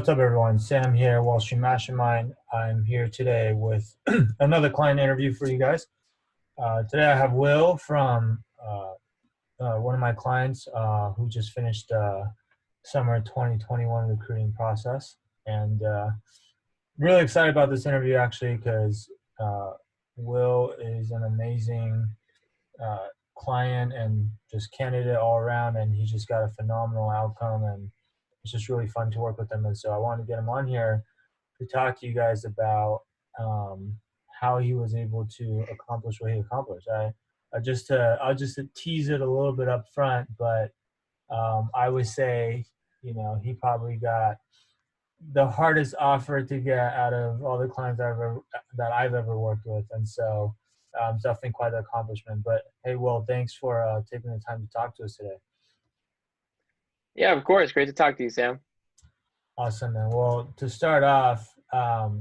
what's up, everyone? Sam here, Wall Street Mastermind. I'm here today with another client interview for you guys. Today I have Will from one of my clients who just finished summer 2021 recruiting process. And really excited about this interview, actually, because Will is an amazing uh, client and just candidate all around, and he just got a phenomenal outcome, and it's just really fun to work with him. And so I wanted to get him on here to talk to you guys about um, how he was able to accomplish what he accomplished. I'll just tease it a little bit up front, but I would say, he probably got the hardest offer to get out of all the clients I've ever worked with, and so it's definitely quite an accomplishment. But hey, Will, thanks for taking the time to talk to us today. Yeah, of course. Great to talk to you, Sam. Awesome, man. Well, to start off,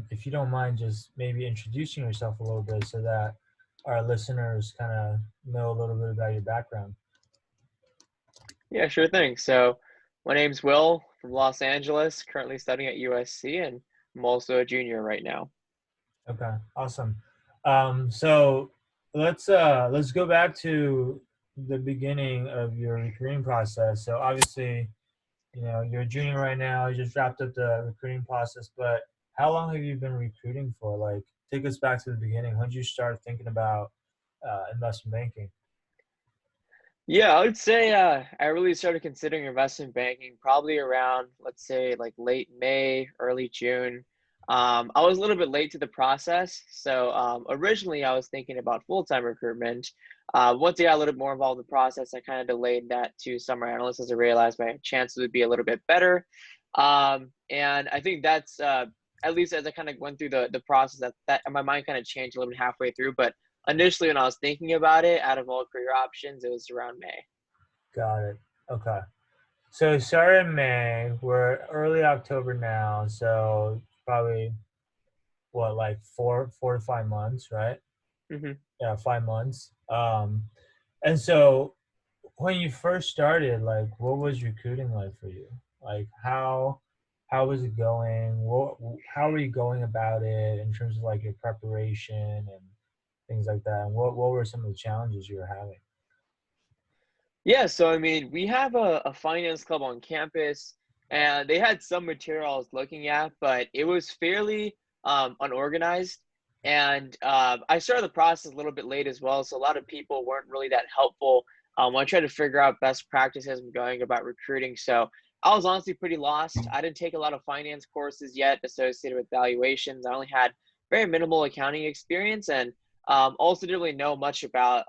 if you don't mind, just maybe introducing yourself a little bit so that our listeners kind of know a little bit about your background. Yeah, sure thing. So my name's Will from Los Angeles, currently studying at USC, and I'm also a junior right now. Okay, awesome. So let's go back to the beginning of your recruiting process. So obviously, you're a junior right now. You just wrapped up the recruiting process, but how long have you been recruiting for? Like, take us back to the beginning. When did you start thinking about investment banking? Yeah, I would say I really started considering investment banking probably around, let's say, like late May, early June. I was a little bit late to the process. So originally I was thinking about full-time recruitment. Once I got a little bit more involved in the process, I kind of delayed that to summer analyst as I realized my chances would be a little bit better. And I think that's, at least as I kind of went through the process, that my mind kind of changed a little bit halfway through. But initially, when I was thinking about it, out of all career options, it was around May. Got it. Okay. So it started in May. We're early October now, so probably what, like four to 5 months, right? hmm Yeah, 5 months. And so when you first started, like, what was recruiting like for you? Like, how was it going? How were you going about it in terms of like your preparation and things like that? And what were some of the challenges you were having? Yeah, so I mean, we have a finance club on campus, and they had some material I was looking at, but it was fairly unorganized. And I started the process a little bit late as well, so a lot of people weren't really that helpful when I tried to figure out best practices and going about recruiting. So I was honestly pretty lost. I didn't take a lot of finance courses yet associated with valuations. I only had very minimal accounting experience, and also didn't really know much about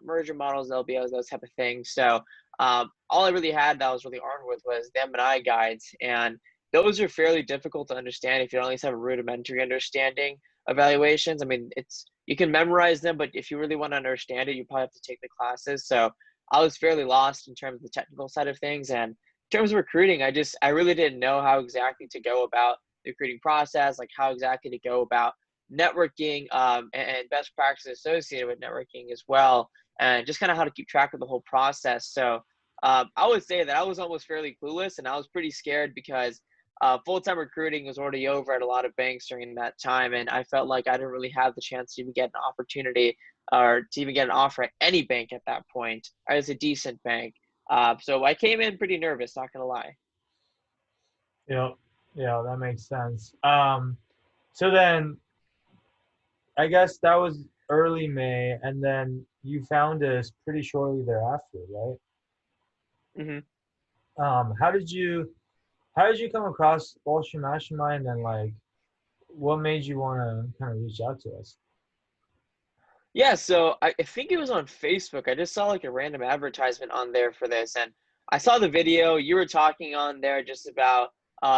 merger models, LBOs, those type of things. So all I really had that I was really armed with was the M&I guides, and those are fairly difficult to understand if you don't at least have a rudimentary understanding of valuations. I mean, it's you can memorize them, but if you really want to understand it, you probably have to take the classes. So I was fairly lost in terms of the technical side of things, and in terms of recruiting, I really didn't know how exactly to go about the recruiting process, like how exactly to go about networking, and best practices associated with networking as well, and just kind of how to keep track of the whole process. So I would say that I was almost fairly clueless, and I was pretty scared because full-time recruiting was already over at a lot of banks during that time, and I felt like I didn't really have the chance to even get an opportunity or to even get an offer at any bank at that point, or as a decent bank. So I came in pretty nervous, not gonna lie. Yeah, yeah, that makes sense. So then I guess that was early May, and then you found us pretty shortly thereafter, right? hmm Um, how did you how did you come across Wall Street Mastermind, and like what made you want to kind of reach out to us? Yeah, so I think it was on Facebook. I just saw like a random advertisement on there for this, and I saw the video. You were talking on there just about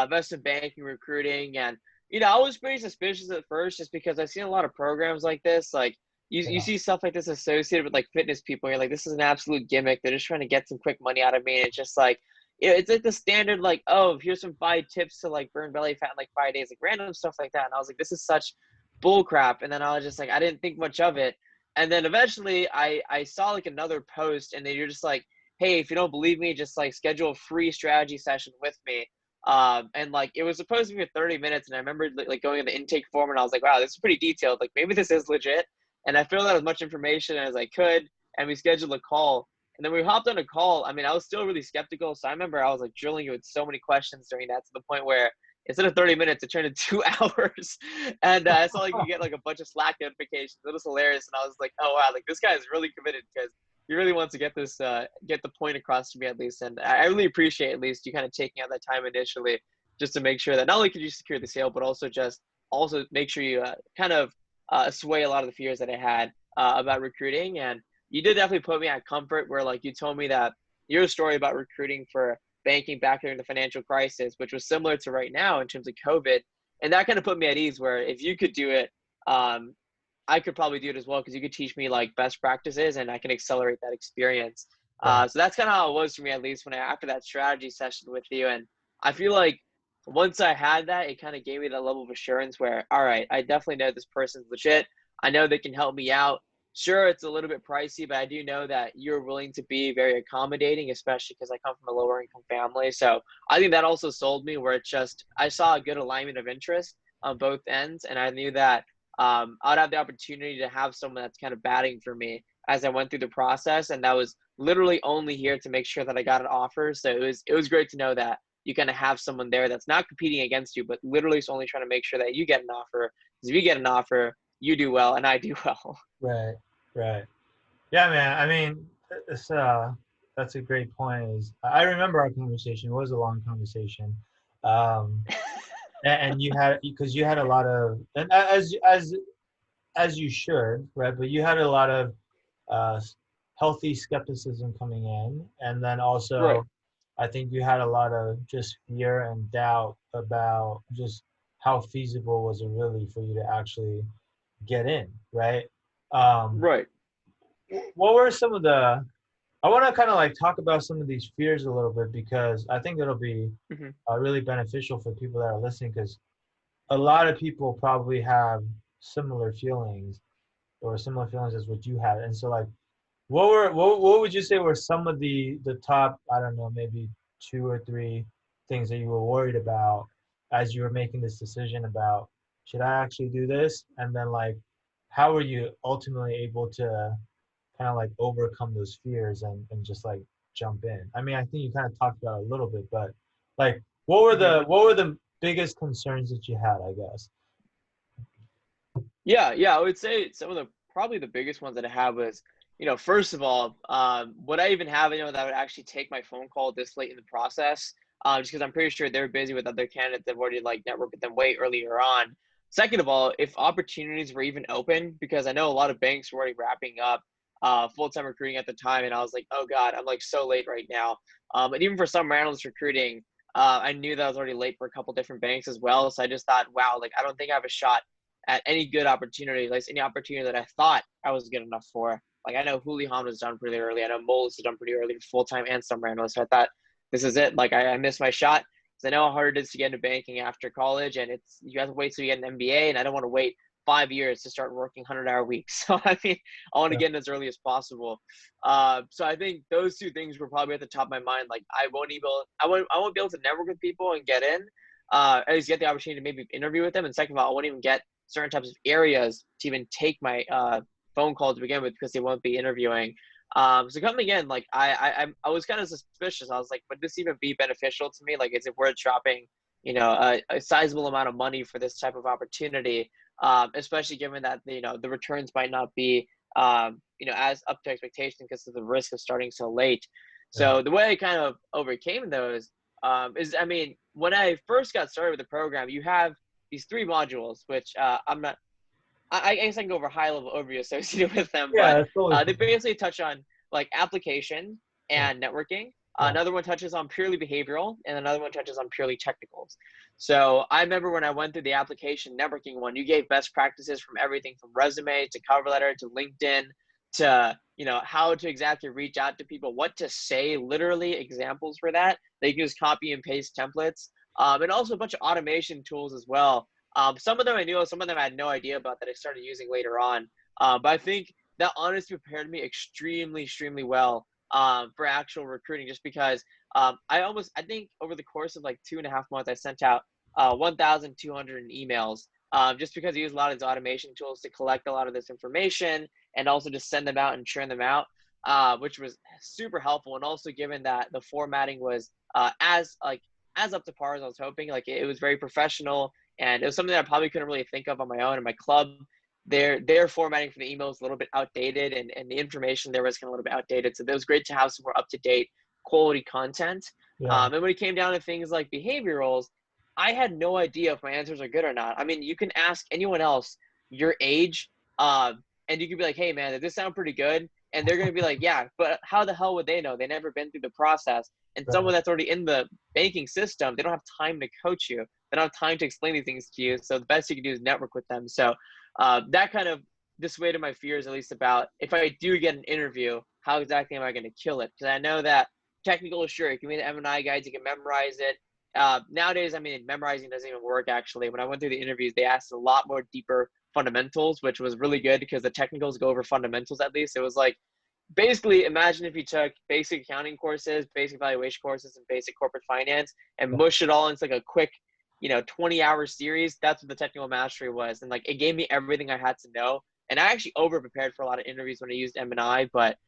investment banking, recruiting, and I was pretty suspicious at first just because I've seen a lot of programs like this. Like you Yeah, see stuff like this associated with like fitness people. And you're like, this is an absolute gimmick. They're just trying to get some quick money out of me. And it's just like, it's like the standard like, oh, here's some 5 tips to like burn belly fat in like 5 days, like random stuff like that. And I was like, this is such bull crap. And then I was just like, I didn't think much of it. And then eventually I saw like another post, and then you're just like, hey, if you don't believe me, just like schedule a free strategy session with me. And like it was supposed to be for 30 minutes, and I remember like going in the intake form, and I was like, wow, this is pretty detailed. Like maybe this is legit. And I filled out as much information as I could, and we scheduled a call. And then we hopped on a call. I mean, I was still really skeptical, so I remember I was like drilling you with so many questions during that, to the point where instead of 30 minutes, it turned into 2 hours. And I saw like you get like a bunch of Slack notifications. It was hilarious, and I was like, oh wow, like this guy is really committed, because he really wants to get this get the point across to me at least. And I really appreciate at least you kind of taking out that time initially, just to make sure that not only could you secure the sale, but also just also make sure you kind of sway a lot of the fears that I had about recruiting. And you did definitely put me at comfort, where like you told me that your story about recruiting for banking back during the financial crisis, which was similar to right now in terms of COVID. And that kind of put me at ease, where if you could do it, I could probably do it as well, because you could teach me like best practices and I can accelerate that experience. Right. So that's kind of how it was for me, at least when after that strategy session with you. And I feel like once I had that, it kind of gave me that level of assurance where, all right, I definitely know this person's legit. I know they can help me out. Sure, it's a little bit pricey, but I do know that you're willing to be very accommodating, especially because I come from a lower income family. So I think that also sold me, where it's just, I saw a good alignment of interest on both ends. And I knew that I'd have the opportunity to have someone that's kind of batting for me as I went through the process. And that was literally only here to make sure that I got an offer. So it was great to know that you kind of have someone there that's not competing against you, but literally is only trying to make sure that you get an offer. Because if you get an offer, you do well and I do well. Right. Right. Yeah, man. I mean, it's that's a great point. Is I remember our conversation. It was a long conversation, um, and you had, because you had a lot of, and as you should, right? But you had a lot of uh, healthy skepticism coming in, and then Right. also, I think you had a lot of just fear and doubt about just how feasible was it really for you to actually get in, right? Um, Right. what were some of the I want to kind of like talk about some of these fears a little bit, because I think it'll be Hmm. really beneficial for people that are listening, because a lot of people probably have similar feelings, or similar feelings as what you had. And so like what would you say were some of the top, I don't know, maybe two or three things that you were worried about as you were making this decision about, should I actually do this? And then like how were you ultimately able to kind of like overcome those fears and just like jump in? I mean, I think you kind of talked about it a little bit, but like Hmm. what were the biggest concerns that you had, I guess? Yeah, I would say some of the probably the biggest ones that I have was, first of all, would I even have anyone that would actually take my phone call this late in the process? Just because I'm pretty sure they're busy with other candidates that have already like networked with them way earlier on. Second of all, if opportunities were even open, because I know a lot of banks were already wrapping up full-time recruiting at the time, and I was like, oh God, I'm like so late right now. And even for some analyst recruiting, I knew that I was already late for a couple different banks as well. So I just thought, wow, like I don't think I have a shot at any good opportunity, like any opportunity that I thought I was good enough for. Like I know Houlihan was done pretty early. I know Moles was done pretty early, full time and summer analyst. So I thought this is it. Like I missed my shot because I know how hard it is to get into banking after college, and it's you have to wait till you get an MBA, and I don't want to wait 5 years to start working 100-hour weeks. So I mean, I want to Yeah. get in as early as possible. So I think those two things were probably at the top of my mind. Like I won't be able to network with people and get in. At least get the opportunity to maybe interview with them. And second of all, I won't even get certain types of areas to even take my phone call to begin with, because they won't be interviewing. So coming in, like I was kind of suspicious. I was like, would this even be beneficial to me? Like, is it worth dropping, a sizable amount of money for this type of opportunity? Especially given that the returns might not be as up to expectation because of the risk of starting so late. Right. So the way I kind of overcame those is, I mean, when I first got started with the program, you have these three modules, which I'm not. I guess I can go over high level overview associated with them, Yeah, but that's totally they fine. basically touch on like application Yeah. and networking. Yeah. Another one touches on purely behavioral, and another one touches on purely technicals. So I remember when I went through the application networking one, you gave best practices from everything from resume to cover letter to LinkedIn to how to exactly reach out to people, what to say, literally examples for that. They can just copy and paste templates, and also a bunch of automation tools as well. Some of them I knew, some of them I had no idea about that I started using later on. But I think that honestly prepared me extremely, extremely well for actual recruiting, just because I think over the course of like 2.5 months, I sent out 1,200 emails, just because I use a lot of these automation tools to collect a lot of this information and also just send them out and churn them out, which was super helpful. And also given that the formatting was as up to par as I was hoping, like it was very professional, and it was something that I probably couldn't really think of on my own. In my club, their formatting for the email was a little bit outdated, and the information there was kind of a little bit outdated. So it was great to have some more up to date quality content. Yeah. And when it came down to things like behaviorals, I had no idea if my answers are good or not. I mean, you can ask anyone else your age, and you could be like, "Hey, man, does this sound pretty good?" And they're gonna be like, "Yeah," but how the hell would they know? They never been through the process. And someone Right. that's already in the banking system, they don't have time to coach you. They don't have time to explain these things to you. So the best you can do is network with them. So that kind of dissuaded my fears, at least about if I do get an interview, how exactly am I going to kill it? Because I know that technical, sure, you can read the M&I guides, you can memorize it. Nowadays, I mean, memorizing doesn't even work, actually. When I went through the interviews, they asked a lot more deeper fundamentals, which was really good because the technicals go over fundamentals at least. It was like, basically, imagine if you took basic accounting courses, basic valuation courses, and basic corporate finance and mush it all into like a quick, 20-hour series. That's what the technical mastery was. And like, it gave me everything I had to know. And I actually over prepared for a lot of interviews when I used M&I, but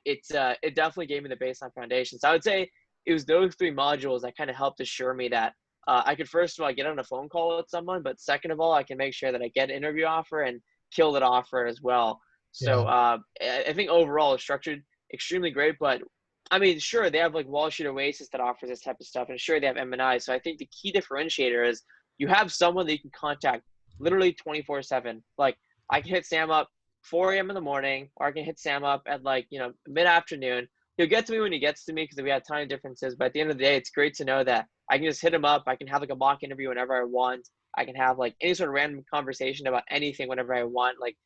it definitely gave me the baseline foundation. So I would say it was those three modules that kind of helped assure me that I could, first of all, get on a phone call with someone, but second of all, I can make sure that I get an interview offer and kill that offer as well. So Yeah. I think overall it's structured extremely great, but I mean, sure, they have like Wall Street Oasis that offers this type of stuff, and sure, they have M&I. So I think the key differentiator is you have someone that you can contact literally 24/7. Like, I can hit Sam up 4 a.m. in the morning, or I can hit Sam up at like, mid-afternoon. He'll get to me when he gets to me because we have time differences. But at the end of the day, it's great to know that I can just hit him up. I can have like a mock interview whenever I want. I can have like any sort of random conversation about anything whenever I want. Like,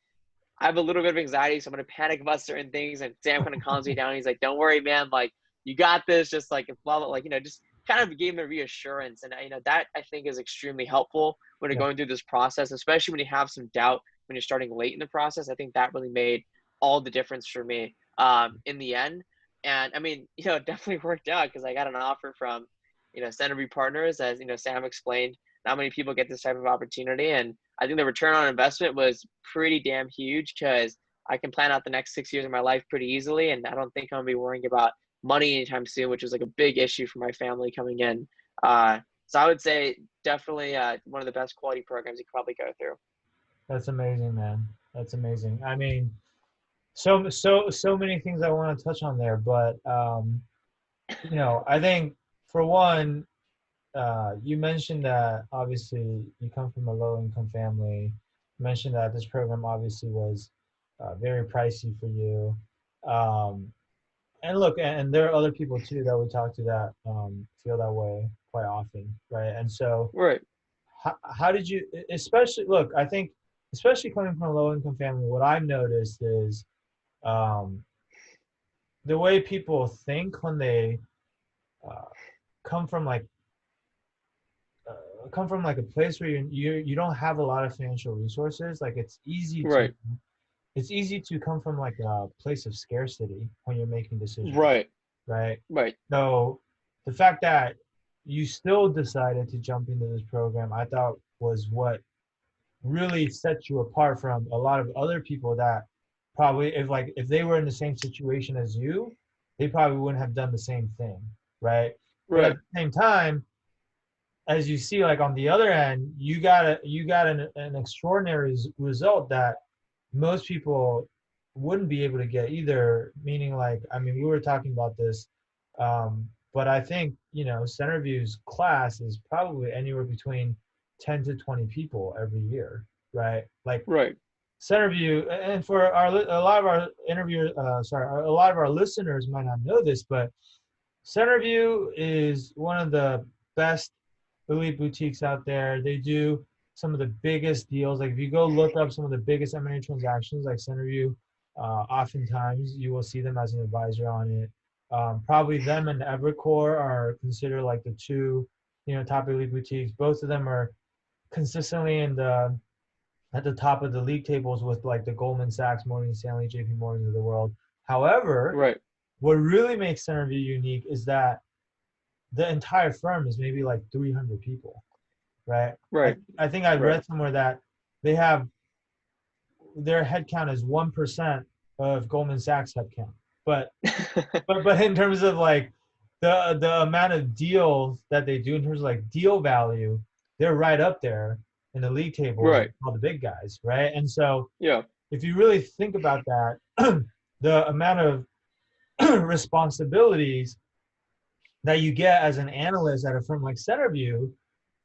I have a little bit of anxiety, so I'm gonna panic about certain things. And Sam kind of calms me down. He's like, "Don't worry, man. Like, you got this. Just like blah blah. Like, just kind of gave me reassurance." And that I think is extremely helpful when you're Yeah. going through this process, especially when you have some doubt when you're starting late in the process. I think that really made all the difference for me in the end. And I mean, it definitely worked out because I got an offer from Centerview Partners, as Sam explained. Not many people get this type of opportunity, and I think the return on investment was pretty damn huge because I can plan out the next 6 years of my life pretty easily, and I don't think I'm gonna be worrying about money anytime soon, which is like a big issue for my family coming in. So I would say definitely one of the best quality programs you could probably go through. That's amazing, man. That's amazing. I mean, so many things I want to touch on there, but I think for one, you mentioned that obviously you come from a low income family. You mentioned that this program obviously was very pricey for you. Um, and look, and there are other people too that we talk to that feel that way quite often, right? And so, Right, how did you, especially, look, I think, especially coming from a low income family, what I've noticed is um, the way people think when they uh, come from like a place where you don't have a lot of financial resources. Like right, it's easy to come from like a place of scarcity when you're making decisions, right, right? right, So the fact that you still decided to jump into this program, I thought was what really sets you apart from a lot of other people that probably, if they were in the same situation as you, they probably wouldn't have done the same thing, right? But at right, the same time, as you see, like on the other end, you got an extraordinary result that most people wouldn't be able to get either. Meaning, like, I mean, we were talking about this, but I think Centerview's class is probably anywhere between 10 to 20 people every year, right? Like right, Centerview, and for a lot of our interviewers, sorry, a lot of our listeners might not know this, but Centerview is one of the best elite boutiques out there. They do some of the biggest deals. Like if you go look up some of the biggest M&A transactions, like Centerview, oftentimes you will see them as an advisor on it. Probably them and Evercore are considered like the two, top elite boutiques. Both of them are consistently at the top of the league tables with like the Goldman Sachs, Morgan Stanley, JP Morgan of the world. However, right, what really makes Centerview unique is that the entire firm is maybe like 300 people, right? I, Right. I think I Right. read somewhere that they have their headcount is 1% of Goldman Sachs headcount. But but in terms of like the amount of deals that they do in terms of like deal value, they're right up there in the league tables with Right. all the big guys, right? And so Yeah. if you really think about that, the amount of responsibilities that you get as an analyst at a firm like Centerview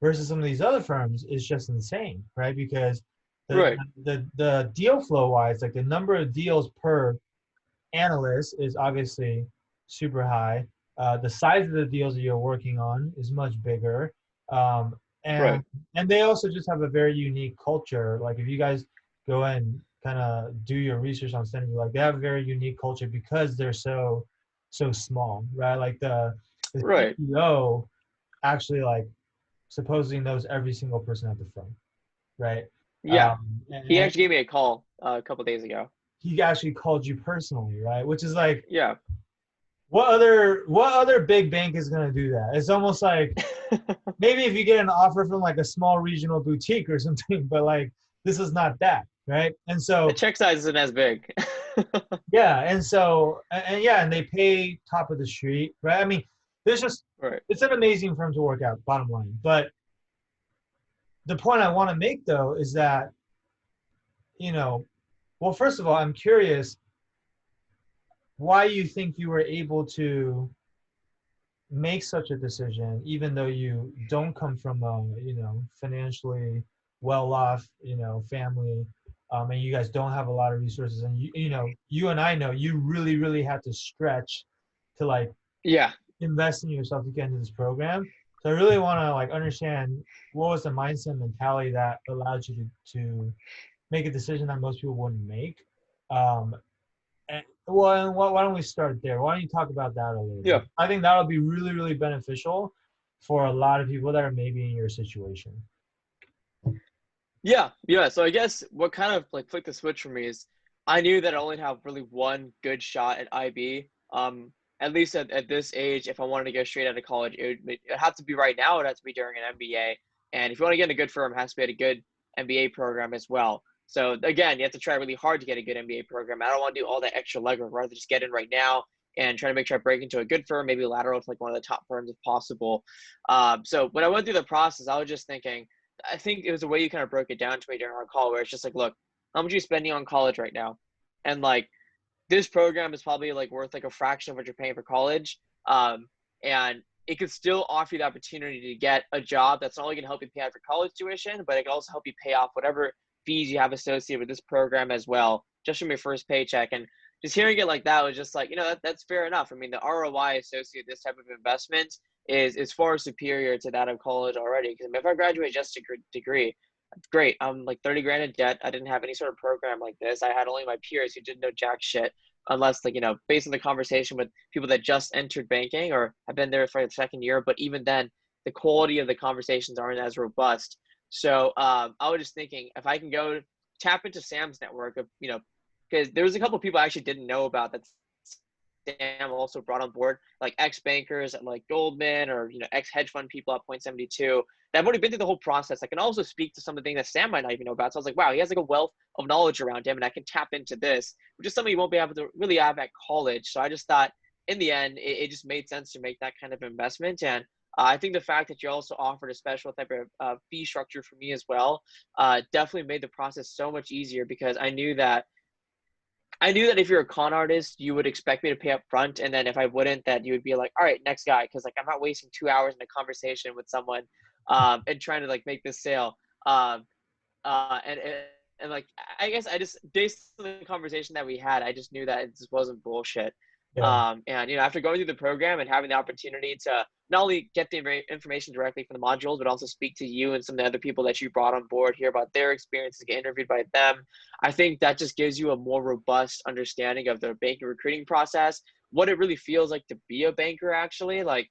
versus some of these other firms is just insane, right? Because the Right. the deal flow wise, like the number of deals per analyst is obviously super high. The size of the deals that you're working on is much bigger, um, Right. and and they also just have a very unique culture. Like if you guys go and kind of do your research on Centerview, like they have a very unique culture because they're so small, right? Like the Right. CEO actually like supposedly knows every single person at the firm, right? Yeah. He And actually gave me a call a couple days ago. he actually called you personally, right? Which is like, Yeah. what other big bank is gonna do that? It's almost like maybe if you get an offer from like a small regional boutique or something, but like this is not that, right? And The so check size isn't as big. yeah, and so and yeah, and they pay top of the street, right? I mean, there's just Right. it's an amazing firm to work out, bottom line. But the point I want to make though is that, you know, well, first of all, I'm curious why you think you were able to make such a decision, even though you don't come from a, financially well off, family, and you guys don't have a lot of resources, and you and I know you really, really had to stretch to like Yeah. invest in yourself to get into this program. So I really want to like understand what was the mindset mentality that allowed you to make a decision that most people wouldn't make. Well, why don't we start there? Why don't you talk about that a little bit? Yeah. I think that'll be really, really beneficial for a lot of people that are maybe in your situation. Yeah. Yeah. So I guess what kind of like flicked the switch for me is I knew that I only have really one good shot at IB. At least at this age, if I wanted to go straight out of college, it had to be right now. It had to be during an MBA. And if you want to get in a good firm, it has to be at a good MBA program as well. So again, you have to try really hard to get a good MBA program. I don't want to do all that extra legwork. Rather just get in right now and try to make sure I break into a good firm, maybe lateral to like one of the top firms if possible. So when I went through the process, I was just thinking, I think it was the way you kind of broke it down to me during our call, where it's just like, look, how much are you spending on college right now? And like, this program is probably like worth like a fraction of what you're paying for college. And it could still offer you the opportunity to get a job that's not only going to help you pay out for college tuition, but it can also help you pay off whatever fees you have associated with this program as well, just from your first paycheck. And just hearing it like that was just like, that's fair enough. I mean, the ROI associated with this type of investment is far superior to that of college already. Because if I graduate just a degree, great. I'm like 30 grand in debt. I didn't have any sort of program like this. I had only my peers who didn't know jack shit, unless like, based on the conversation with people that just entered banking or have been there for the second year. But even then, the quality of the conversations aren't as robust. So I was just thinking, if I can go tap into Sam's network of, because there was a couple of people I actually didn't know about that Sam also brought on board, like ex bankers at like Goldman or ex hedge fund people at Point 72 that have already been through the whole process. I can also speak to some of the things that Sam might not even know about. So I was like, wow, he has like a wealth of knowledge around him, and I can tap into this, which is something you won't be able to really have at college. So I just thought, in the end, it just made sense to make that kind of investment. And I think the fact that you also offered a special type of fee structure for me as well definitely made the process so much easier, because I knew that if you're a con artist, you would expect me to pay up front. And then if I wouldn't, that you would be like, all right, next guy. Cause like, I'm not wasting 2 hours in a conversation with someone, and trying to like make this sale. And like, I guess I just, based on the conversation that we had, I just knew that it just wasn't bullshit. Yeah. And after going through the program and having the opportunity to not only get the information directly from the modules, but also speak to you and some of the other people that you brought on board, hear about their experiences, get interviewed by them, I think that just gives you a more robust understanding of the banking recruiting process, what it really feels like to be a banker, actually, like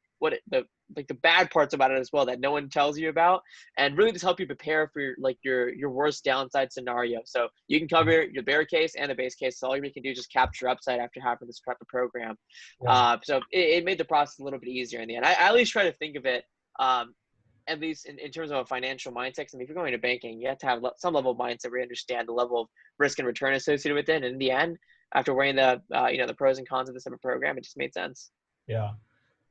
the bad parts about it as well that no one tells you about, and really just help you prepare for your worst downside scenario. So you can cover your bear case and the base case. So all you can do is just capture upside after having this prep program. Yeah. So it made the process a little bit easier in the end. I at least try to think of it, at least in terms of a financial mindset. I mean, if you're going to banking, you have to have some level of mindset where you understand the level of risk and return associated with it. And in the end, after weighing the the pros and cons of this type of program, it just made sense. Yeah.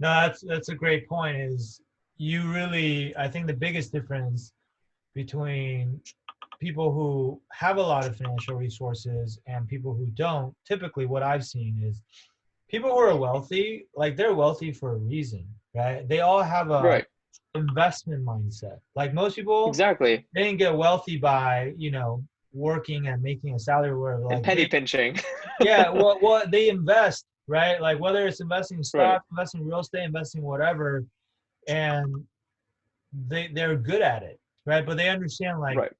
No, that's a great point. Is you really, I think the biggest difference between people who have a lot of financial resources and people who don't, typically what I've seen is people who are wealthy, like they're wealthy for a reason, right? They all have a Right. investment mindset. Like most people, Exactly. they didn't get wealthy by, working and making a salary or whatever. And Like penny pinching. yeah, well, they invest, right? Like whether it's investing in Right. stock, investing in real estate, investing whatever, and they're good at it, right? But they understand like Right.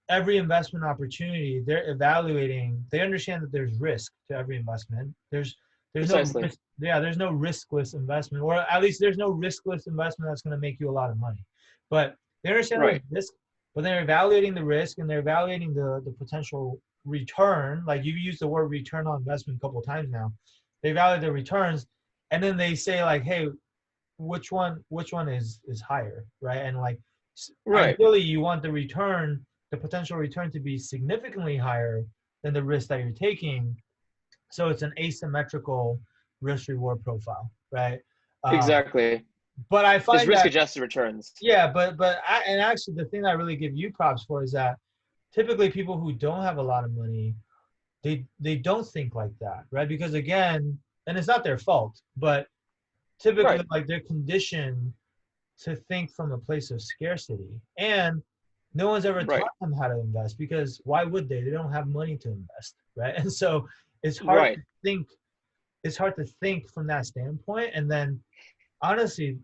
every investment opportunity they're evaluating. They understand that there's risk to every investment. There's no Precisely. risk, yeah, there's no riskless investment, or at least there's no riskless investment that's going to make you a lot of money. But they understand there's Right. risk, but they're evaluating the risk and they're evaluating the potential return. Like you've used the word return on investment a couple of times now. They evaluate the returns, and then they say like, hey, which one is higher, right? And like Right. ideally you want the potential return to be significantly higher than the risk that you're taking, so it's an asymmetrical risk reward profile, right? um, Exactly. but I Just find risk that, adjusted returns. yeah, and actually the thing that I really give you props for is that typically people who don't have a lot of money, they don't think like that, right? Because again, and it's not their fault, but typically Right. like they're conditioned to think from a place of scarcity, and no one's ever Right. taught them how to invest, because why would they don't have money to invest, right? And so it's hard Right. to think it's hard to think from that standpoint. And then honestly,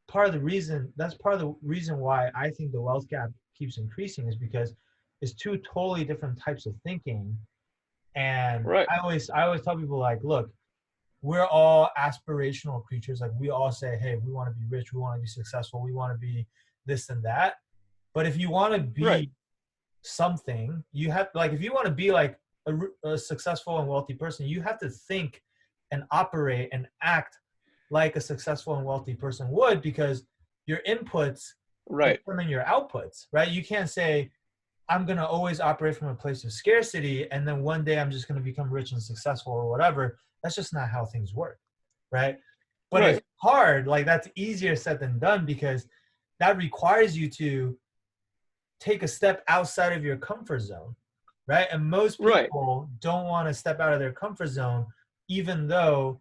part of the reason why I think the wealth gap keeps increasing is because it's two totally different types of thinking. And Right. I always tell people like, look, we're all aspirational creatures. Like we all say, hey, we want to be rich, we want to be successful, we want to be this and that. But if you want to Right. be something, you have, like, if you want to be like a successful and wealthy person, you have to think and operate and act like a successful and wealthy person would, because your inputs Right. determine your outputs, right? You can't say, I'm going to always operate from a place of scarcity and then one day I'm just going to become rich and successful or whatever. That's just not how things work, right? But it's Right. hard. Like that's easier said than done, because that requires you to take a step outside of your comfort zone, right? And most Right. people don't want to step out of their comfort zone, even though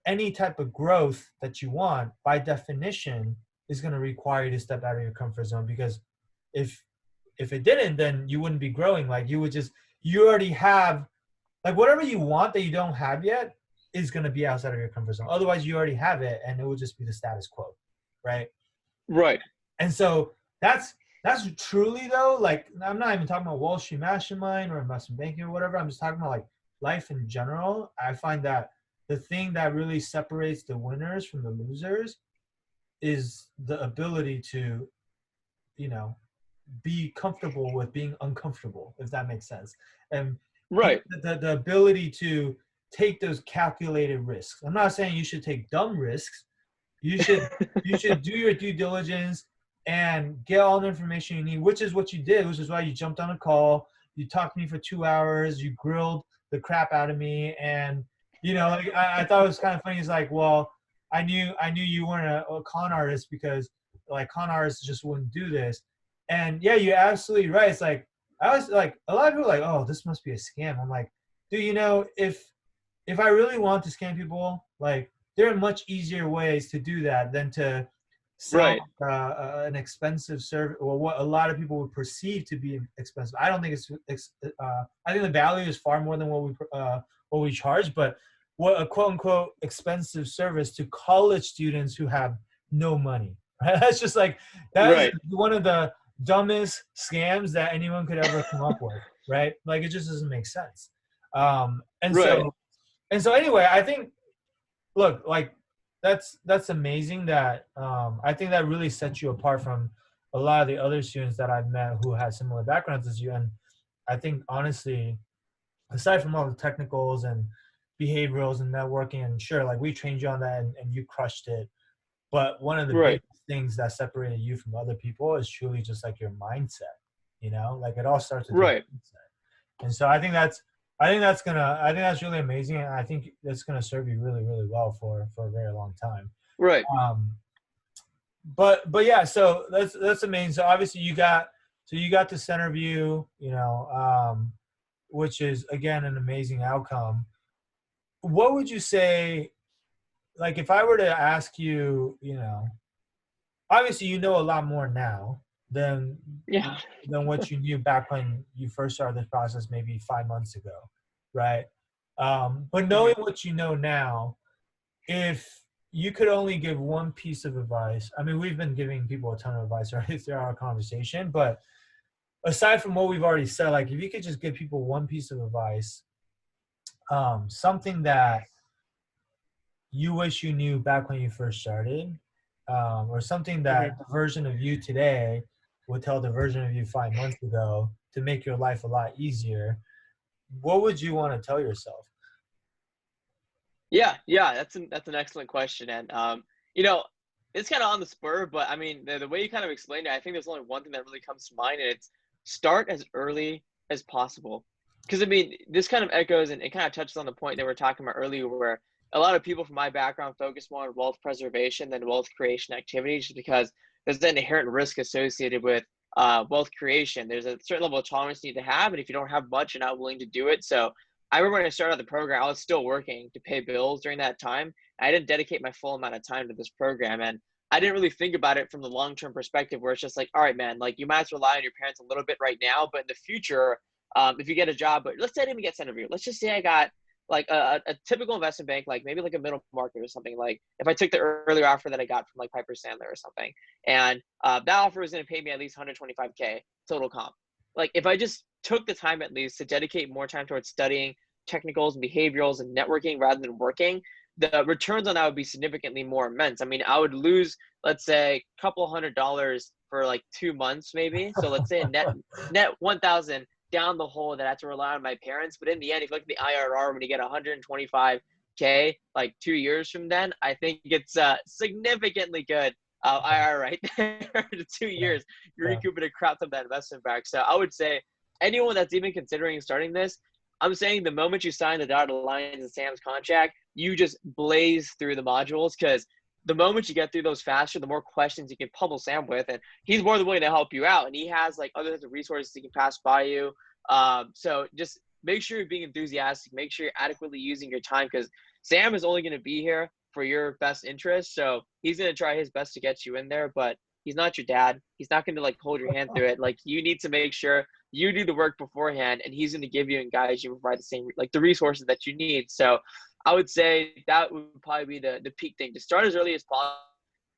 any type of growth that you want, by definition, is going to require you to step out of your comfort zone. Because if it didn't, then you wouldn't be growing. Like you already have, like whatever you want that you don't have yet is going to be outside of your comfort zone. Otherwise, you already have it, and it would just be the status quo, right? Right. And so that's truly though, like I'm not even talking about Wall Street Mastermind or investment banking or whatever. I'm just talking about like life in general. I find that the thing that really separates the winners from the losers is the ability to, you know, be comfortable with being uncomfortable, if that makes sense. And Right. the ability to take those calculated risks. I'm not saying you should take dumb risks. You should do your due diligence and get all the information you need, which is what you did, which is why you jumped on a call, you talked to me for 2 hours, you grilled the crap out of me. And like I thought it was kind of funny. It's like, well, I knew you weren't a con artist, because like con artists just wouldn't do this. And yeah, you're absolutely right. It's like, I was like, a lot of people are like, oh, this must be a scam. I'm like, dude, if I really want to scam people, like there are much easier ways to do that than to sell Right. an expensive service, or what a lot of people would perceive to be expensive. I don't think I think the value is far more than what we charge, but what a quote unquote expensive service to college students who have no money, right? That's just like, that is Right. one of the dumbest scams that anyone could ever come up with, right? Like it just doesn't make sense. And Right. so anyway, I think, look, like that's amazing. That I think that really sets you apart from a lot of the other students that I've met who had similar backgrounds as you. And I think honestly, aside from all the technicals and behaviorals and networking, and sure, like we trained you on that and you crushed it. But one of the Right. biggest things that separated you from other people is truly just like your mindset. Like it all starts with your Right. mindset. And so I think that's really amazing, and I think that's gonna serve you really, really well for a very long time. Right. Um, but yeah, so that's amazing. So obviously you got to Centerview, which is again an amazing outcome. What would you say, like if I were to ask you, obviously you know a lot more now than Yeah. what you knew back when you first started this process maybe 5 months ago, right? But knowing Mhm. what you know now, if you could only give one piece of advice, I mean, we've been giving people a ton of advice right throughout our conversation, but aside from what we've already said, like if you could just give people one piece of advice, something that you wish you knew back when you first started, or something Mhm. that the version of you today would tell the version of you 5 months ago to make your life a lot easier, what would you want to tell yourself? Yeah, yeah, that's an excellent question, and you know, it's kind of on the spur, but I mean, the way you kind of explained it, I think there's only one thing that really comes to mind, and it's start as early as possible. Because I mean, this kind of echoes and it kind of touches on the point that we are talking about earlier, where a lot of people from my background focus more on wealth preservation than wealth creation activities, just because there's an inherent risk associated with wealth creation. There's a certain level of tolerance you need to have, and if you don't have much, you're not willing to do it. So I remember when I started the program, I was still working to pay bills during that time. I didn't dedicate my full amount of time to this program. And I didn't really think about it from the long term perspective where it's just like, all right, man, like you might as well rely on your parents a little bit right now. But in the future, if you get a job, but let's say I didn't get Centerview. Let's just say I got like a typical investment bank, like maybe like a middle market or something. Like if I took the earlier offer that I got from like Piper Sandler or something, and that offer was going to pay me at least 125K total comp. Like if I just took the time at least to dedicate more time towards studying technicals and behaviorals and networking rather than working, the returns on that would be significantly more immense. I mean, I would lose, let's say, a couple $100 for like 2 months, maybe. So let's say a net 1,000 down the hole that I had to rely on my parents. But in the end, if you look at the IRR, when you get 125K like 2 years from then, I think it's significantly good. IRR right there to two Yeah, years, you're yeah, recouping a crap ton of that investment back. So I would say anyone that's even considering starting this, I'm saying the moment you sign the dotted lines in Sam's contract, you just blaze through the modules because the moment you get through those faster, the more questions you can pummel Sam with, and he's more than willing to help you out. And he has like other resources he can pass by you. So just make sure you're being enthusiastic. Make sure you're adequately using your time because Sam is only going to be here for your best interest. So he's going to try his best to get you in there, but he's not your dad. He's not going to like hold your hand through it. Like you need to make sure you do the work beforehand and he's going to give you and guide you and provide the same like the resources that you need. So I would say that would probably be the peak thing to start as early as possible.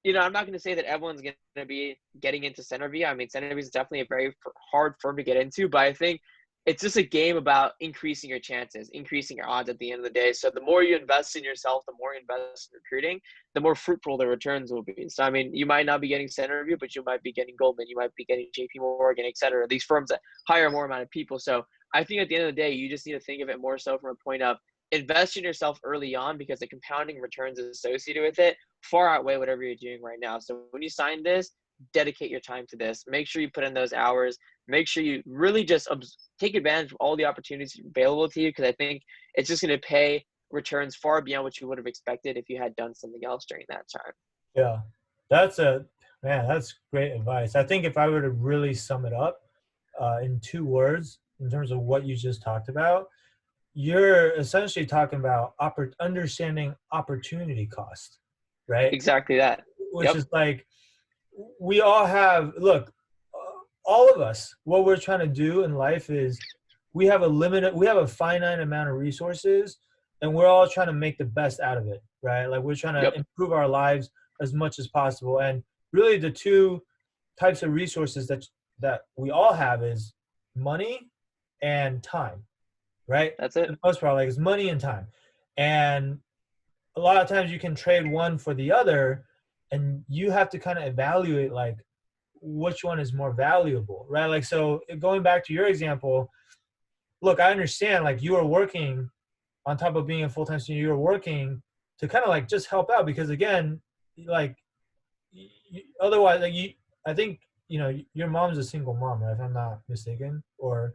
I'm not going to say that everyone's going to be getting into Centerview. I mean, Centerview is definitely a very hard firm to get into, but I think it's just a game about increasing your chances, increasing your odds at the end of the day. So the more you invest in yourself, the more you invest in recruiting, the more fruitful the returns will be. So, I mean, you might not be getting Centerview, but you might be getting Goldman, you might be getting JP Morgan, et cetera. These firms that hire more amount of people. So I think at the end of the day, you just need to think of it more so from a point of invest in yourself early on because the compounding returns associated with it far outweigh whatever you're doing right now. So when you sign this, dedicate your time to this. Make sure you put in those hours. Make sure you really just take advantage of all the opportunities available to you because I think it's just going to pay returns far beyond what you would have expected if you had done something else during that time. yeah. That's a Man. That's great advice. I think if I were to really sum it up in 2 words, in terms of what you just talked about, you're essentially talking about understanding opportunity cost, right? Exactly that. Which Yep. is like we all have. Look, all of us. What we're trying to do in life is we have a finite amount of resources, and we're all trying to make the best out of it, right? Like we're trying to Yep. improve our lives as much as possible. And really, the two types of resources that we all have is money and time, right? That's For it. the most part, like it's money and time. And a lot of times you can trade one for the other, and you have to kind of evaluate like which one is more valuable, right? Like, so going back to your example, look, I understand like you are working on top of being a full-time student, you were working to kind of like just help out because again, like otherwise, like I think, your mom's a single mom, right? If I'm not mistaken, or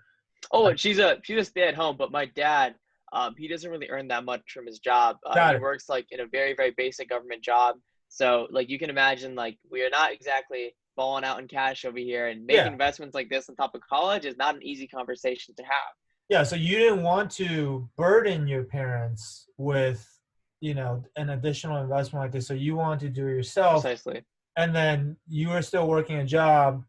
Oh, I and she's a stay at home, but my dad, he doesn't really earn that much from his job. got He it. works like in a very, very basic government job. So like you can imagine, like we are not exactly balling out in cash over here, and making Yeah. investments like this on top of college is not an easy conversation to have. Yeah. So you didn't want to burden your parents with, an additional investment like this. So you want to do it yourself, Precisely. and then you were still working a job.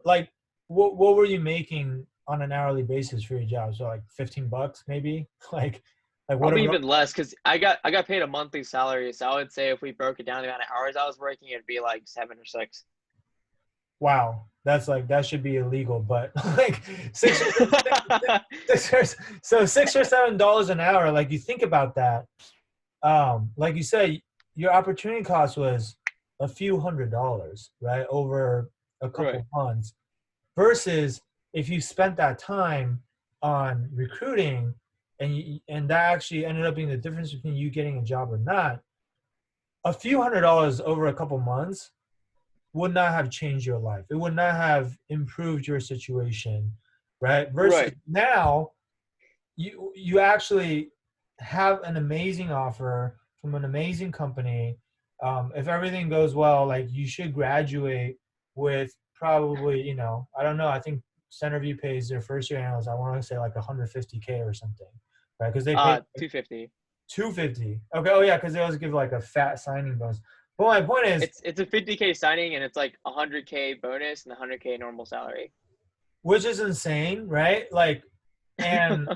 Like, what were you making on an hourly basis for your job? So like $15 maybe. Like what? Probably even less because I got paid a monthly salary. So I would say if we broke it down the amount of hours I was working, it'd be like 7 or 6. Wow, that's like that should be illegal, but like six, so $6 or $7 an hour. Like you think about that, like you said, your opportunity cost was a few $100s, right, over a couple Right. of months, versus if you spent that time on recruiting, and that actually ended up being the difference between you getting a job or not. A few $100s over a couple months would not have changed your life. It would not have improved your situation, right? Versus Right. now, you actually have an amazing offer from an amazing company. If everything goes well, like you should graduate with probably, I don't know. I think Centerview pays their first year analysts, I want to say like 150K or something, right? Because they pay 250. 250. Okay. Oh yeah, because they always give like a fat signing bonus. But my point is, It's a 50K signing and it's like 100K bonus and 100K normal salary. which is insane, right? Like, and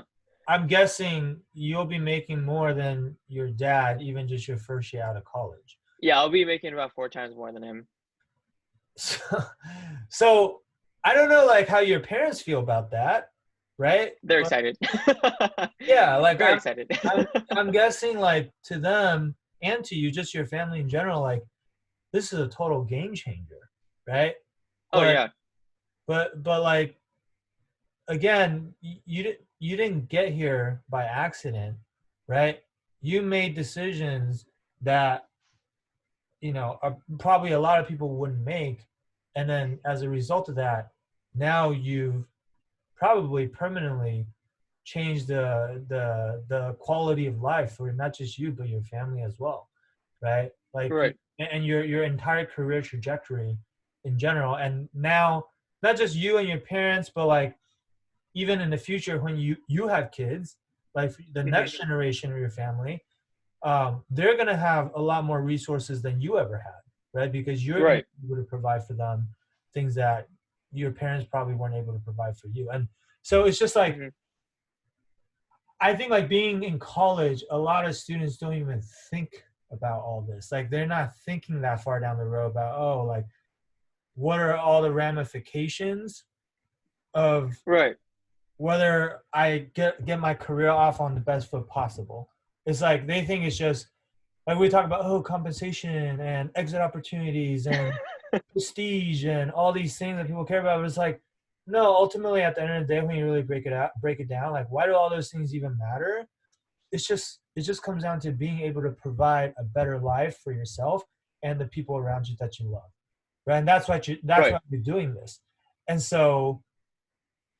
I'm guessing you'll be making more than your dad, even just your first year out of college. Yeah, I'll be making about 4 times more than him. So, so I don't know, like how your parents feel about that, right? They're But excited. yeah, like Very excited. I'm guessing like to them and to you, just your family in general, like this is a total game changer, right? Oh But yeah. but like again, you didn't get here by accident, right? You made decisions that probably a lot of people wouldn't make, and then as a result of that, now you've probably permanently changed the quality of life for not just you but your family as well, right? Like Right. and your entire career trajectory in general, and now not just you and your parents, but like even in the future when you have kids, like the Hmm. next generation of your family, they're going to have a lot more resources than you ever had, right? Because you're going to Right. be able to provide for them things that your parents probably weren't able to provide for you. And so it's just like, Hmm. I think like being in college, a lot of students don't even think about all this. Like they're not thinking that far down the road about, oh, like what are all the ramifications of Right. whether I get my career off on the best foot possible. It's like they think it's just like we talk about, oh, compensation and exit opportunities and prestige and all these things that people care about. But it's like, no, ultimately at the end of the day, when you really break it down, like why do all those things even matter? It just comes down to being able to provide a better life for yourself and the people around you that you love. Right. And that's Right. why you're doing this. And so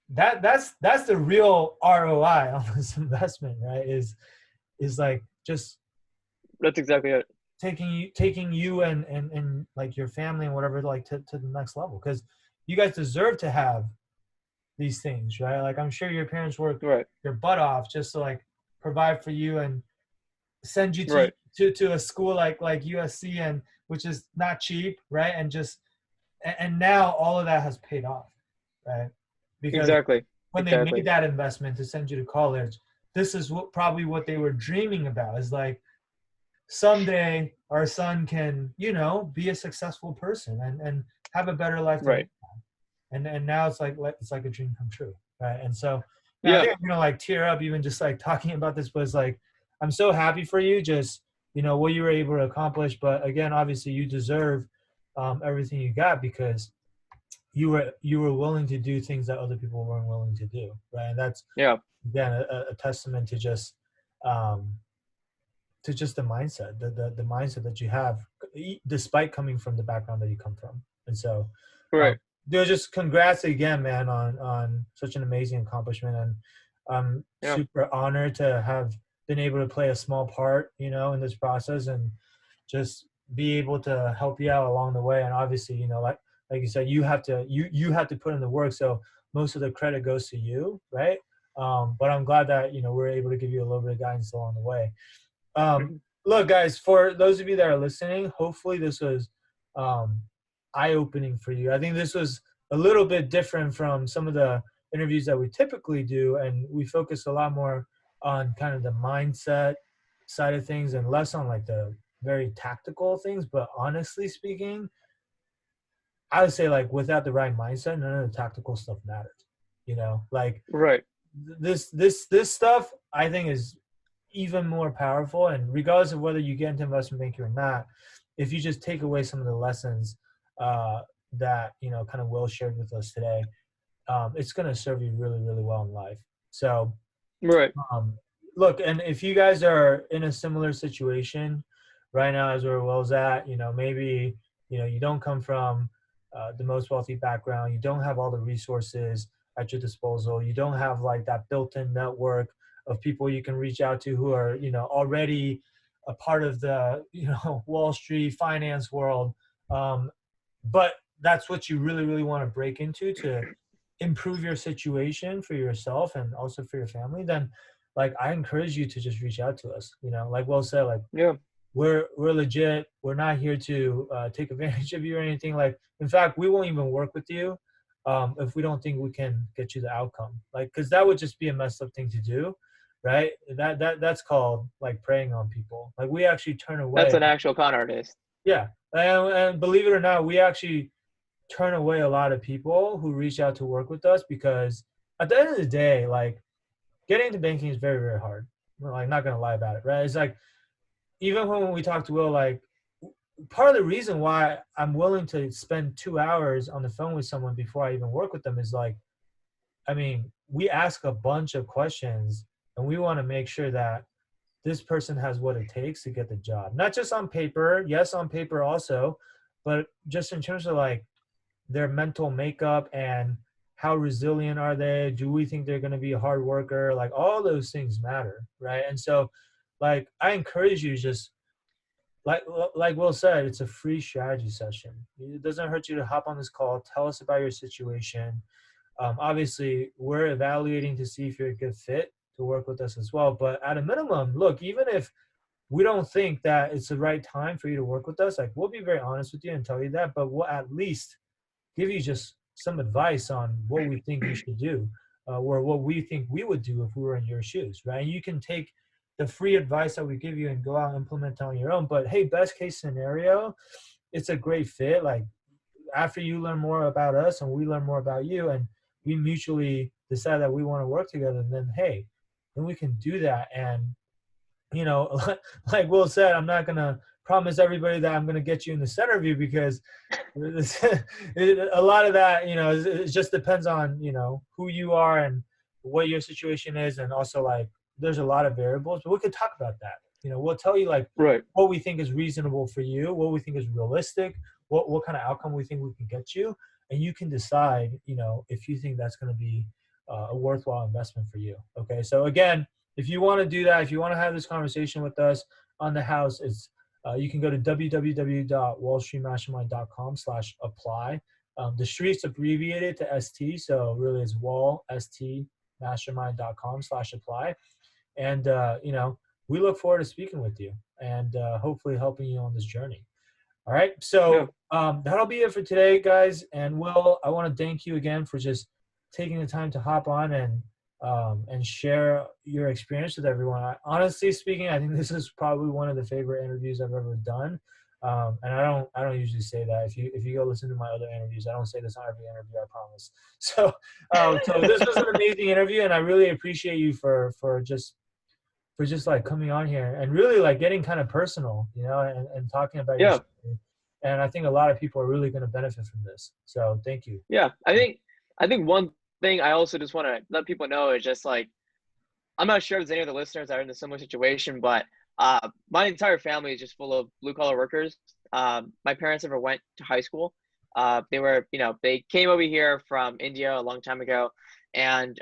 that's the real ROI on this investment, right? Is like just That's exactly it. taking you and like your family and whatever, like to the next level, because you guys deserve to have these things, right? Like I'm sure your parents work Right. their butt off just to like provide for you and send you to Right. to a school like USC, and which is not cheap, right? And just and now all of that has paid off, right? Because Exactly. when they made Exactly. that investment to send you to college, this is probably what they were dreaming about. Is like someday our son can, be a successful person and have a better life than we Right. have. And now it's like a dream come true, right? And so, I Yeah. think I'm gonna like tear up even just like talking about this. But it's like I'm so happy for you. Just what you were able to accomplish. But again, obviously you deserve everything you got because you were willing to do things that other people weren't willing to do, right? And that's Yeah. again a testament um, to just the mindset, the mindset that you have, despite coming from the background that you come from. And so, um, Right. dude, just congrats again, man, on such an amazing accomplishment, and I'm Yeah. super honored to have been able to play a small part, in this process, and just be able to help you out along the way. And obviously, like you said, you have to put in the work, so most of the credit goes to you, right? But I'm glad that we're able to give you a little bit of guidance along the way. um, Mhm. Look, guys, for those of you that are listening, hopefully this was um, eye-opening for you. I think this was a little bit different from some of the interviews that we typically do, and we focus a lot more on kind of the mindset side of things and less on like the very tactical things. But honestly speaking, I would say like without the right mindset, none of the tactical stuff matters. Like Right. this stuff I think is even more powerful. And regardless of whether you get into investment banking or not, if you just take away some of the lessons uh, that kind of Will shared with us today, it's going to serve you really, really well in life. So Right. um, look, and if you guys are in a similar situation right now as where Will's at, maybe you don't come from the most wealthy background, you don't have all the resources at your disposal, you don't have like that built-in network of people you can reach out to who are already a part of the Wall Street finance world, um, but that's what you really, really want to break into to improve your situation for yourself and also for your family, then like I encourage you to just reach out to us. Like Will said, like Yeah. we're legit. We're not here to take advantage of you or anything. Like in fact, we won't even work with you if we don't think we can get you the outcome. Like because that would just be a messed up thing to do, right? That's called like preying on people. Like we actually turn That's away. an actual con artist. Yeah, and believe it or not, we actually turn away a lot of people who reach out to work with us because at the end of the day, like getting into banking is very, very hard. We're like not gonna lie about it, right? It's like even when we talk to Will, like part of the reason why I'm willing to spend 2 hours on the phone with someone before I even work with them is like, I mean, we ask a bunch of questions and we want to make sure that this person has what it takes to get the job. Not just on paper, yes, on paper also, but just in terms of like their mental makeup and how resilient are they? Do we think they're going to be a hard worker? Like all those things matter, right? And so, like I encourage you, just like Will said, it's a free strategy session. It doesn't hurt you to hop on this call, tell us about your situation. Obviously, we're evaluating to see if you're a good fit to work with us as well. But at a minimum, look, even if we don't think that it's the right time for you to work with us, like we'll be very honest with you and tell you that, but we'll at least give you just some advice on what we think you should do, or what we think we would do if we were in your shoes, right? And you can take the free advice that we give you and go out and implement on your own. But hey, best case scenario, it's a great fit. Like after you learn more about us and we learn more about you, and we mutually decide that we want to work together, then hey, then we can do that. And like Will said, I'm not gonna promise everybody that I'm gonna get you in the Centerview because a lot of that, it just depends on who you are and what your situation is, and also like there's a lot of variables. But we could talk about that. We'll tell you like Right. what we think is reasonable for you, what we think is realistic, what kind of outcome we think we can get you, and you can decide, if you think that's going to be a worthwhile investment for you. Okay, so again, if you want to do that, if you want to have this conversation with us on the house, it's you can go to www.wallstreetmastermind.com/apply. The street's abbreviated to ST, so really it's wallstmastermind.com/apply. And we look forward to speaking with you and hopefully helping you on this journey. All right, Yeah. so that'll be it for today, guys. And Will, I want to thank you again for just taking the time to hop on and share your experience with everyone. Honestly speaking, I think this is probably one of the favorite interviews I've ever done. And I don't usually say that. If you go listen to my other interviews, I don't say this on every interview, I promise. So so this was an amazing interview, and I really appreciate you for just for just like coming on here and really like getting kind of personal, you know, and talking about your Yeah. story. And I think a lot of people are really going to benefit from this. So thank you. Yeah. I think one thing I also just want to let people know is just like, I'm not sure if there's any other listeners that are in a similar situation, but my entire family is just full of blue collar workers. My parents never went to high school. They were, they came over here from India a long time ago, and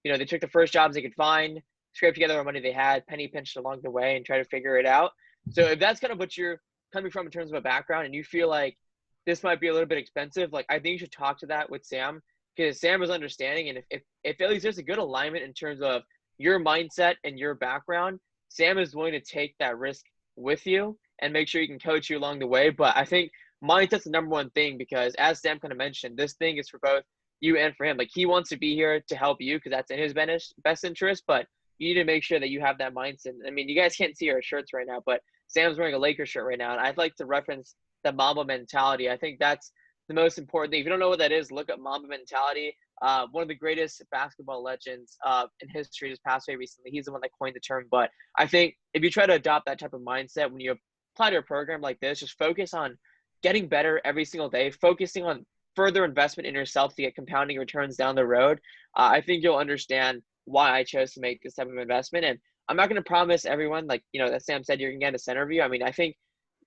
they took the first jobs they could find, scraped together what money they had, penny pinched along the way, and tried to figure it out. So if that's kind of what you're coming from in terms of a background, and you feel like this might be a little bit expensive, like I think you should talk to that with Sam, because Sam is understanding, and if at least there's a good alignment in terms of your mindset and your background, Sam is willing to take that risk with you and make sure he can coach you along the way. But I think mindset's the number one thing, because as Sam kind of mentioned, this thing is for both you and for him. Like, he wants to be here to help you because that's in his best interest, but you need to make sure that you have that mindset. I mean, you guys can't see our shirts right now, but Sam's wearing a Lakers shirt right now, and I'd like to reference the Mamba mentality. I think that's the most important thing. If you don't know what that is, look up Mamba mentality. One of the greatest basketball legends in history just passed away recently. He's the one that coined the term. But I think if you try to adopt that type of mindset when you apply to a program like this, just focus on getting better every single day, focusing on further investment in yourself to get compounding returns down the road. I think you'll understand why I chose to make this type of investment. And I'm not going to promise everyone, like, that Sam said, you're going to get a Centerview. I mean, I think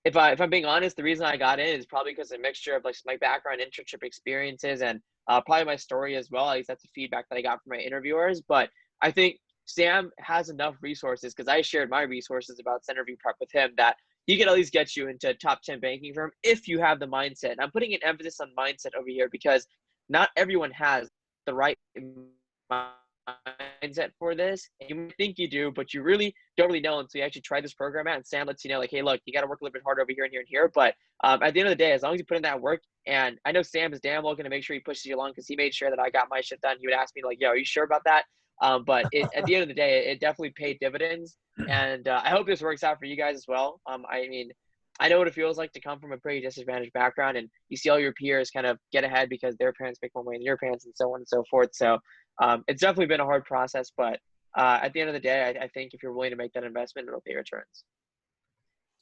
if I'm being honest, the reason I got in is probably because of a mixture of like my background, internship experiences, and probably my story as well. At least that's the feedback that I got from my interviewers. But I think Sam has enough resources, because I shared my resources about Centerview Prep with him, that he can at least get you into a top 10 banking firm if you have the mindset. And I'm putting an emphasis on mindset over here because not everyone has the right mindset for this. And you might think you do, but you really don't really know until you actually try this program out. And Sam lets you know, like, hey, look, you got to work a little bit harder over here and here and here. But at the end of the day, as long as you put in that work, and I know Sam is damn well going to make sure he pushes you along, because he made sure that I got my shit done. He would ask me like, yo, are you sure about that? But at the end of the day, it definitely paid dividends. And I hope this works out for you guys as well. I mean, I know what it feels like to come from a pretty disadvantaged background, and you see all your peers kind of get ahead because their parents make more money than your parents, and so on and so forth. So it's definitely been a hard process, but at the end of the day, I think if you're willing to make that investment, it'll pay returns.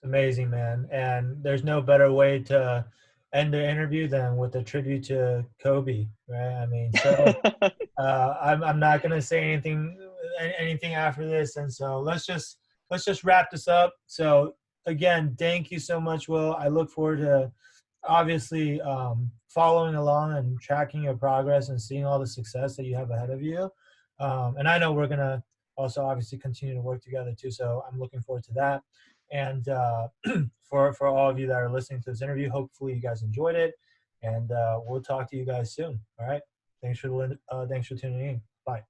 Amazing, man. And there's no better way to end the interview than with a tribute to Kobe, right? I mean, so I'm not gonna say anything after this, and so let's just wrap this up. So again, thank you so much, Will. I look forward to obviously following along and tracking your progress and seeing all the success that you have ahead of you. And I know we're gonna also obviously continue to work together too. So I'm looking forward to that. And for all of you that are listening to this interview, hopefully you guys enjoyed it, and we'll talk to you guys soon. All right. Thanks for tuning in. Bye.